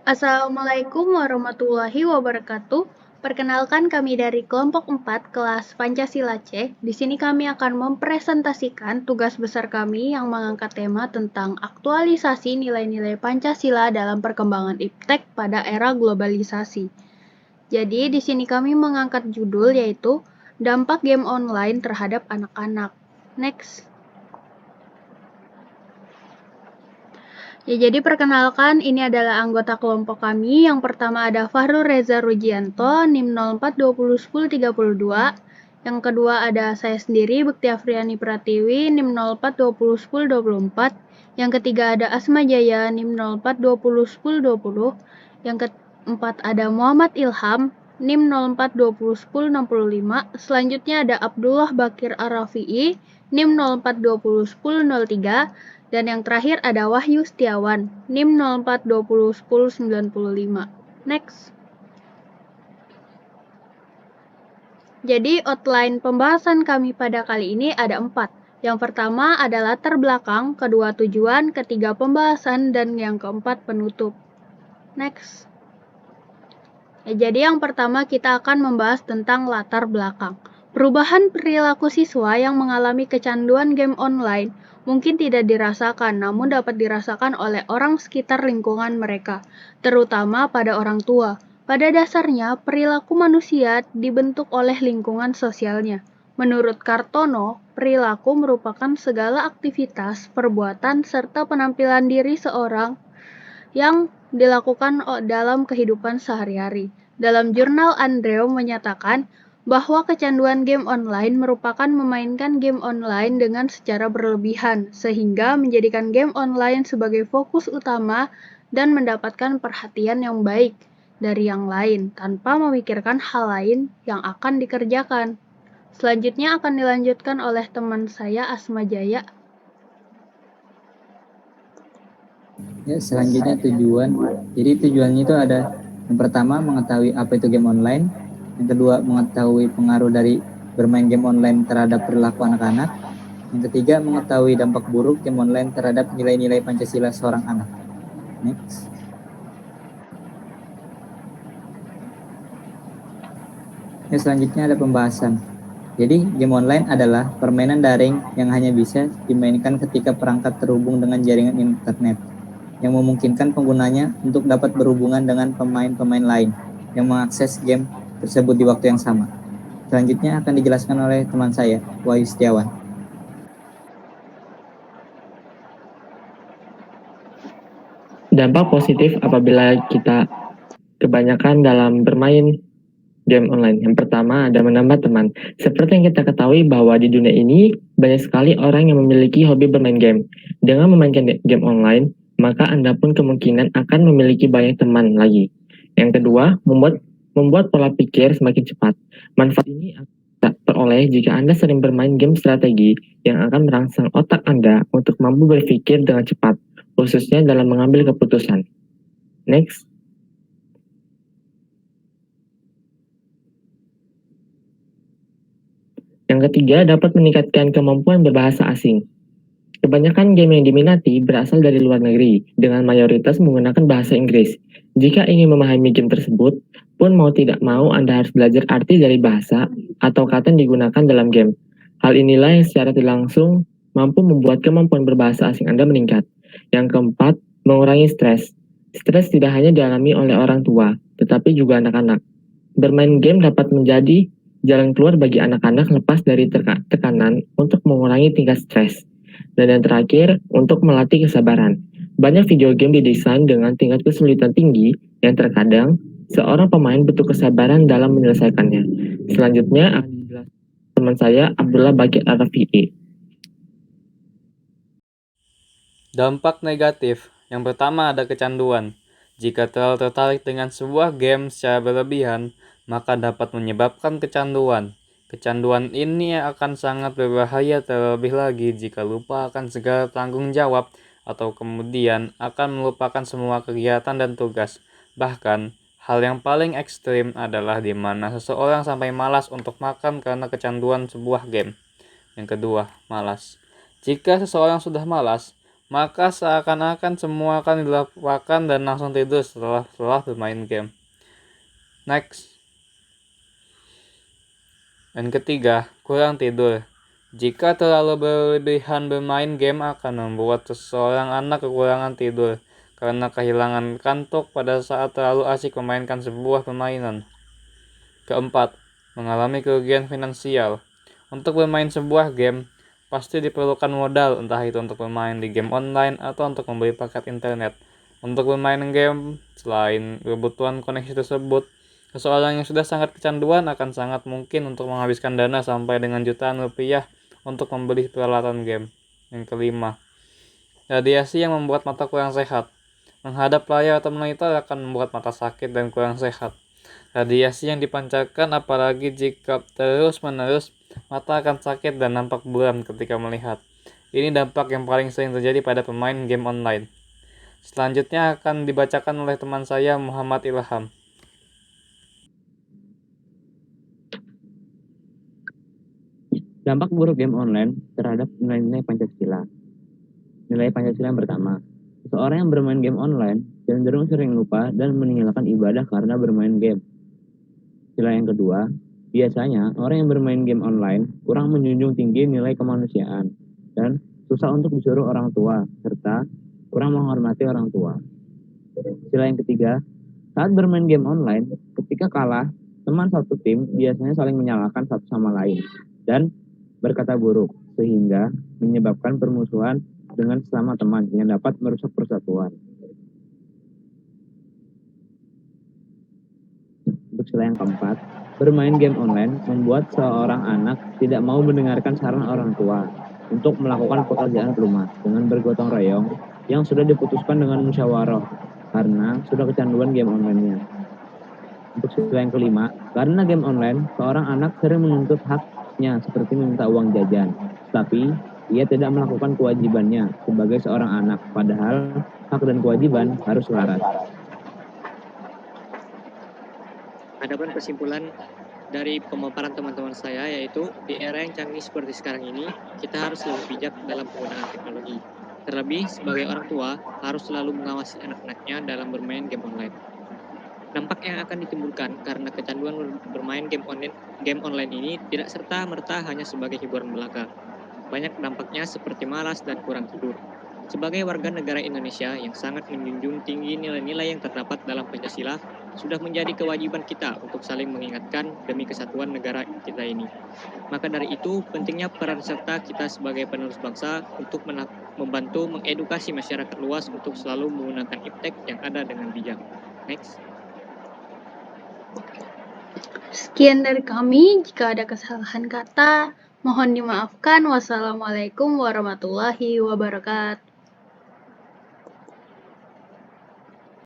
Assalamualaikum warahmatullahi wabarakatuh. Perkenalkan kami dari kelompok 4 kelas Pancasila C. Di sini kami akan mempresentasikan tugas besar kami yang mengangkat tema tentang aktualisasi nilai-nilai Pancasila dalam perkembangan iptek pada era globalisasi. Jadi di sini kami mengangkat judul yaitu dampak game online terhadap anak-anak. Next. Ya, jadi perkenalkan ini adalah anggota kelompok kami. Yang pertama ada Fahrul Reza Rujianto, NIM 04201032. Yang kedua ada saya sendiri, Bekti Afriani Pratiwi, NIM 04201024. Yang ketiga ada Asma Jaya, NIM 04201020. Yang keempat ada Muhammad Ilham, NIM 04201065. Selanjutnya ada Abdullah Bakir Arafi'i, NIM 04201003. Dan yang terakhir ada Wahyu Setiawan, NIM 04201095. Next. Jadi outline pembahasan kami pada kali ini ada 4. Yang pertama adalah latar belakang, kedua tujuan, ketiga pembahasan, dan yang keempat penutup. Next. Ya, jadi yang pertama kita akan membahas tentang latar belakang. Perubahan perilaku siswa yang mengalami kecanduan game online mungkin tidak dirasakan, namun dapat dirasakan oleh orang sekitar lingkungan mereka, terutama pada orang tua. Pada dasarnya, perilaku manusia dibentuk oleh lingkungan sosialnya. Menurut Kartono, perilaku merupakan segala aktivitas, perbuatan, serta penampilan diri seorang yang dilakukan dalam kehidupan sehari-hari. Dalam jurnal Andrew menyatakan bahwa kecanduan game online merupakan memainkan game online dengan secara berlebihan, sehingga menjadikan game online sebagai fokus utama dan mendapatkan perhatian yang baik dari yang lain, tanpa memikirkan hal lain yang akan dikerjakan. Selanjutnya akan dilanjutkan oleh teman saya Asma Jaya. Ya, selanjutnya tujuan. Jadi tujuannya itu ada yang pertama mengetahui apa itu game online, yang kedua mengetahui pengaruh dari bermain game online terhadap perilaku anak-anak, yang ketiga mengetahui dampak buruk game online terhadap nilai-nilai Pancasila seorang anak. Next. Ya, selanjutnya ada pembahasan. Jadi game online adalah permainan daring yang hanya bisa dimainkan ketika perangkat terhubung dengan jaringan internet, yang memungkinkan penggunanya untuk dapat berhubungan dengan pemain-pemain lain yang mengakses game tersebut di waktu yang sama. Selanjutnya akan dijelaskan oleh teman saya, Wahyu Setiawan. Dampak positif apabila kita kebanyakan dalam bermain game online. Yang pertama ada menambah teman. Seperti yang kita ketahui bahwa di dunia ini banyak sekali orang yang memiliki hobi bermain game. Dengan memainkan game online, maka Anda pun kemungkinan akan memiliki banyak teman lagi. Yang kedua, membuat pola pikir semakin cepat. Manfaat ini akan teroleh jika Anda sering bermain game strategi yang akan merangsang otak Anda untuk mampu berpikir dengan cepat, khususnya dalam mengambil keputusan. Next. Yang ketiga, dapat meningkatkan kemampuan berbahasa asing. Kebanyakan game yang diminati berasal dari luar negeri, dengan mayoritas menggunakan bahasa Inggris. Jika ingin memahami game tersebut, pun mau tidak mau Anda harus belajar arti dari bahasa atau kata yang digunakan dalam game. Hal inilah yang secara tidak langsung mampu membuat kemampuan berbahasa asing Anda meningkat. Yang keempat, mengurangi stres. Stres tidak hanya dialami oleh orang tua, tetapi juga anak-anak. Bermain game dapat menjadi jalan keluar bagi anak-anak lepas dari tekanan untuk mengurangi tingkat stres. Dan yang terakhir, untuk melatih kesabaran. Banyak video game didesain dengan tingkat kesulitan tinggi yang terkadang seorang pemain butuh kesabaran dalam menyelesaikannya. Selanjutnya akan dijelaskan teman saya Abdullah Bakir Arafi'i. Dampak negatif. Yang pertama ada kecanduan. Jika terlalu tertarik dengan sebuah game secara berlebihan, maka dapat menyebabkan kecanduan. Kecanduan ini akan sangat berbahaya terlebih lagi jika lupa akan segala tanggung jawab atau kemudian akan melupakan semua kegiatan dan tugas. Bahkan, hal yang paling ekstrim adalah di mana seseorang sampai malas untuk makan karena kecanduan sebuah game. Yang kedua, malas. Jika seseorang sudah malas, maka seakan-akan semua akan dilupakan dan langsung tidur setelah bermain game. Next. Dan ketiga, kurang tidur. Jika terlalu berlebihan bermain game akan membuat seseorang anak kekurangan tidur karena kehilangan kantuk pada saat terlalu asik memainkan sebuah permainan. Keempat, mengalami kerugian finansial. Untuk bermain sebuah game, pasti diperlukan modal, entah itu untuk bermain di game online atau untuk membeli paket internet. Untuk bermain game, selain kebutuhan koneksi tersebut, seseorang yang sudah sangat kecanduan akan sangat mungkin untuk menghabiskan dana sampai dengan jutaan rupiah untuk membeli peralatan game. Yang kelima, radiasi yang membuat mata kurang sehat. Menghadap layar atau monitor akan membuat mata sakit dan kurang sehat. Radiasi yang dipancarkan apalagi jika terus-menerus, mata akan sakit dan nampak buram ketika melihat. Ini dampak yang paling sering terjadi pada pemain game online. Selanjutnya akan dibacakan oleh teman saya Muhammad Ilham. Dampak buruk game online terhadap nilai-nilai Pancasila. Nilai Pancasila yang pertama, seseorang yang bermain game online cenderung sering lupa dan meninggalkan ibadah karena bermain game. Nilai yang kedua, biasanya orang yang bermain game online kurang menjunjung tinggi nilai kemanusiaan dan susah untuk disuruh orang tua, serta kurang menghormati orang tua. Nilai yang ketiga, saat bermain game online, ketika kalah, teman satu tim biasanya saling menyalahkan satu sama lain dan berkata buruk, sehingga menyebabkan permusuhan dengan sesama teman yang dapat merusak persatuan. Untuk sila yang keempat, bermain game online membuat seorang anak tidak mau mendengarkan saran orang tua untuk melakukan pekerjaan rumah dengan bergotong royong yang sudah diputuskan dengan musyawarah karena sudah kecanduan game online-nya. Untuk sila yang kelima, karena game online, seorang anak sering menuntut haknya seperti meminta uang jajan, tapi ia tidak melakukan kewajibannya sebagai seorang anak, padahal hak dan kewajiban harus selaras. Adapun kesimpulan dari pemaparan teman-teman saya yaitu di era yang canggih seperti sekarang ini, kita harus lebih bijak dalam penggunaan teknologi. Terlebih sebagai orang tua harus selalu mengawasi anak-anaknya dalam bermain game online. Dampak yang akan ditimbulkan karena kecanduan bermain game online ini tidak serta-merta hanya sebagai hiburan belaka. Banyak dampaknya seperti malas dan kurang tidur. Sebagai warga negara Indonesia yang sangat menjunjung tinggi nilai-nilai yang terdapat dalam Pancasila, sudah menjadi kewajiban kita untuk saling mengingatkan demi kesatuan negara kita ini. Maka dari itu, pentingnya peran serta kita sebagai penerus bangsa untuk membantu mengedukasi masyarakat luas untuk selalu menggunakan iptek yang ada dengan bijak. Next. Sekian dari kami. Jika ada kesalahan kata, mohon dimaafkan. Wassalamualaikum warahmatullahi wabarakatuh.